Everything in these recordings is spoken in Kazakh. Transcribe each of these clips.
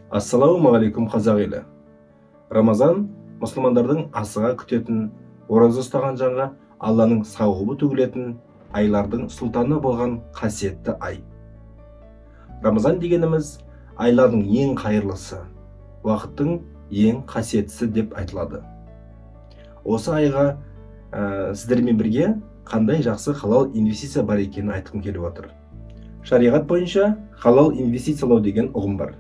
Ассалаумағалейкум қазақ елі. Рамазан мұсылмандардың асыға күтетін, ораза ұстаған жанға Алланың сауабы төгілетін, айлардың сұлтаны болған қасиетті ай. Рамазан дегеніміз айлардың ең қайырлысы, уақыттың ең қасиеттісі деп айтылады. Осы айға сіздермен бірге қандай жақсы халал инвестиция бар екенін айтқым келіп отыр. Шариғат бойынша халал инвестициялау деген ұғым бар.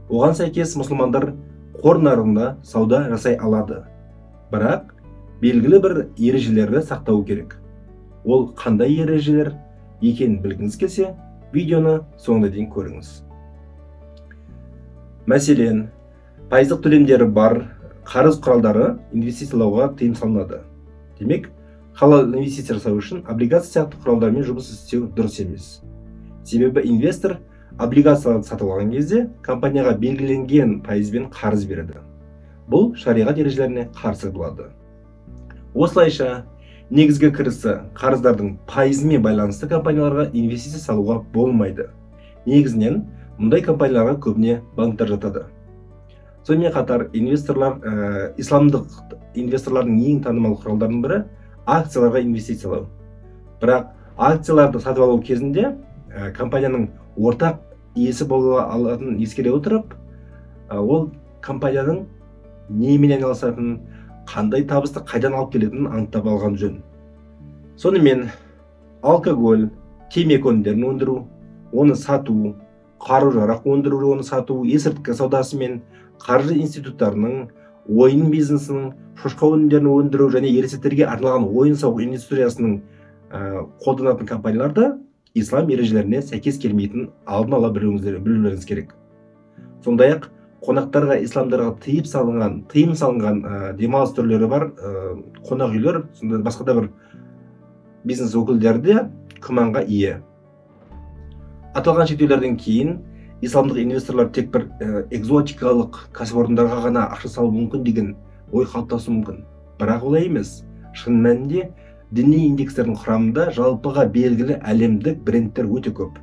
Оған сәйкес мұсылмандар қор нарығында сауда жасай алады. Бірақ белгілі бір ережелерді сақтау керек. Ол қандай ережелер екенін білгіңіз келсе, видеоны соңына дейін көріңіз. Мәселен, пайыздық төлемдері бар қарыз құралдары инвестициялауға тыйым салынады. Демек, халал инвестиция жасау үшін облигация сияқты құралдармен жұмыс істеу дұрыс емес. Себебі инвестор облигацияларды сатып алған кезде компанияға белгіленген пайызбен қарыз береді. Бұл шариғат ережелеріне қарсы болады. Осылайша, негізгі кірісі қарыздардың пайызымен байланысты компанияларға инвестиция салуға болмайды. Негізінен, мұндай компанияларға көбіне банктар жатады. Сонымен қатар, исламдық инвесторлардың ең танымал құралдарының бірі акцияларға инвестициялау. Бірақ акцияларды сатып алу кезінде компанияның ортақ иесі бола алатынын ескере отырып, ол компанияның немен айналысатынын, қандай табысты қайдан алып келетінін анықтап алған жөн. Сонымен, алкоголь, темекі өнімдерін өндіру, оны сату, қару-жарақ өндіру, оны сату, есірткі саудасы мен қаржы институттарының, ойын бизнесінің, шошқа өнімдерін өндіру және ересектерге арналған ойын-сауық индустриясының қолданатын компанияларда ислам ережелеріне сәйкес келмейтін алдын ала білулеріңіз керек. Сондай-ақ, қонақтарға исламдарға тыйым салынған демалыс түрлері бар қонақ үйлер, сондай басқа да бір бизнес өкілдері де күмәнға ие. Аталған шектеулерден кейін исламдық инвесторлар тек бір экзотикалық кәсіпорындарға ғана ақша салу мүмкін деген ой қалыптасуы мүмкін. Бірақ олай емес. Шын мәнінде діни индекстердің құрамында жалпыға белгілі әлемдік брендтер өте көп.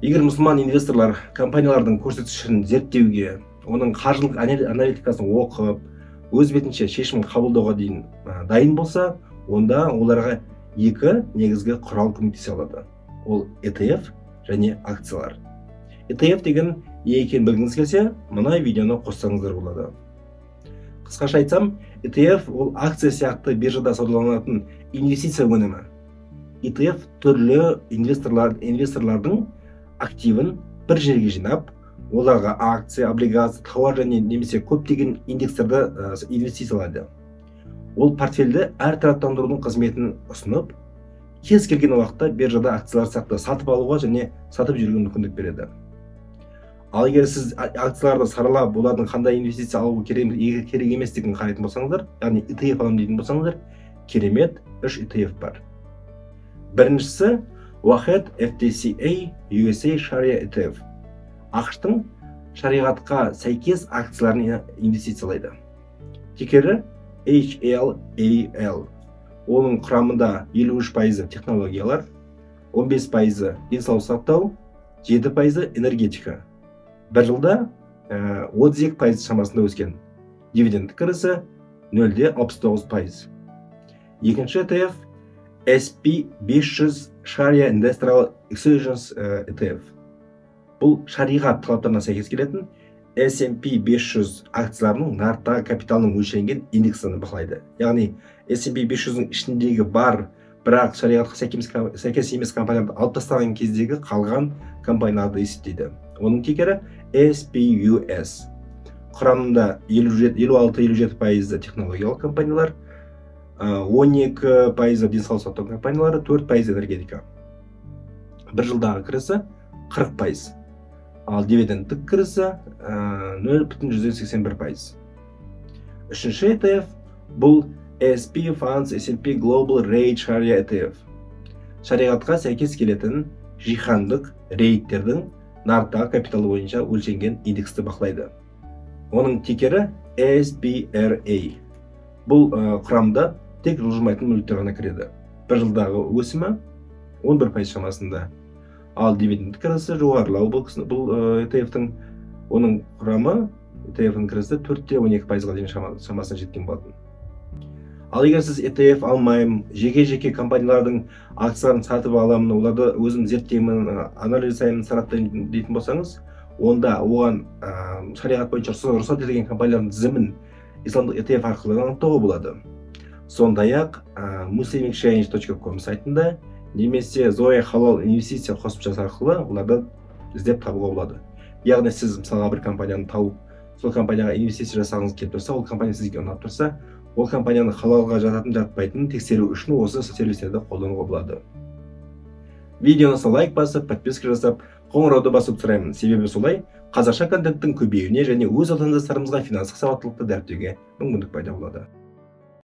Егер мұсылман инвесторлар компаниялардың көрсеткішін зерттеуге, оның қаржылық аналитикасын оқып, өз бетінше шешім қабылдауға дейін дайын болса, онда оларға екі негізгі құрал көмектесе алады. Ол ETF және акциялар. ETF деген не екенін білгіңіз келсе, мына видеоны қоссаңыздар болады. Қысқаша айтсам, ETF ол акция сияқты биржада саудаланатын инвестиция өнімі. ETF түрлі инвесторлардың активін бір жерге жинап, оларға акция, облигация, тауар және немесе көптеген индекстерді инвестициялайды. Ол портфельді әртараптандырудың қызметін ұсынып, кез келген уақытта биржада акциялар сияқты сатып алуға және сатып жүруге мүмкіндік береді. Ал егер сіз акцияларды саралап, олардың қандай инвестиция алу керек еместігін қарайтын болсаңыздар, яғни ETF аламын дейтін болсаңыздар, керемет 3 ETF бар. Біріншісі Wahed FTSE USA Sharia ETF. ақш-тың шариғатқа сәйкес акцияларын инвестициялайды. Тикері HLAL. Оның құрамында 53% технологиялар, 15% денсаулық сақтау, 7% энергетика. Бір жылда 32% шамасында өскен. Дивиденд кірісі 0,69%. Екінші ETF SP500 Sharia Industrial Exchange ETF. Бұл шариғат талаптарына сәйкес келетін S&P 500 акцияларының нарықтағы капиталының өлшенген индексін бақылайды. Яғни S&P 500-ның ішіндегі бар, бірақ шариғатқа сәйкес емес компанияларды алып тастаған кездегі қалған компанияларды есептейді. Оның тикері SPUS. Құрамында 56-57% технологиялық компаниялар, 12% денсаулық сақтау компаниялары, 4% энергетика. Бір жылдағы кірісі 40%. Ал дивидендтік кірісі 0,81%. Үшінші ETF бұл SP Funds S&P Global Rate Sharia ETF. Шариғатқа сәйкес келетін жиһандық рейттердің нарықтағы капиталы бойынша өлшенген индексті бақылайды. Оның тикері SPRA. Бұл құрамда тек жылжымайтын мүліктер ғана кіреді. Бір жылдағы өсімі 11% шамасында. Ал дивиденд кірісі жоғарылау бұл ETF-тің, оның құрамы ETF-ның кірісі 4-12%-ға дейін шамасына жеткен болатын. Ал егер сіз ETF алмаймын, жеке компаниялардың акцияларын сатып аламын, оларды өзім зерттеймін, анализ жасаймын, сараптаймын дейтін болсаңыз, онда оған шариғат бойынша рұқсат етілген компаниялардың тізімін исламдық ETF арқылы анықтауға болады. Сондай-ақ muslimexchange.com сайтында немесе Zoe Halal инвестиция қосымшасы арқылы оларды іздеп табуға болады. Яғни сіз мысалға бір компанияны тауып, сол компанияға инвестиция жасағыңыз келіп тұрса, ол компания сізге ұнап тұрса, ол компанияны халалға жататын жатпайтынын тексеру үшін осы сервистерді қолдануға болады. Видеоны лайк басып, подписка жасап, қоңырауды басып сұраймын. Себебі солай қазақша контенттің көбеюіне және өз отандастарымызға финанстық сауаттылықты дәріптеуге мүмкіндік пайда болады.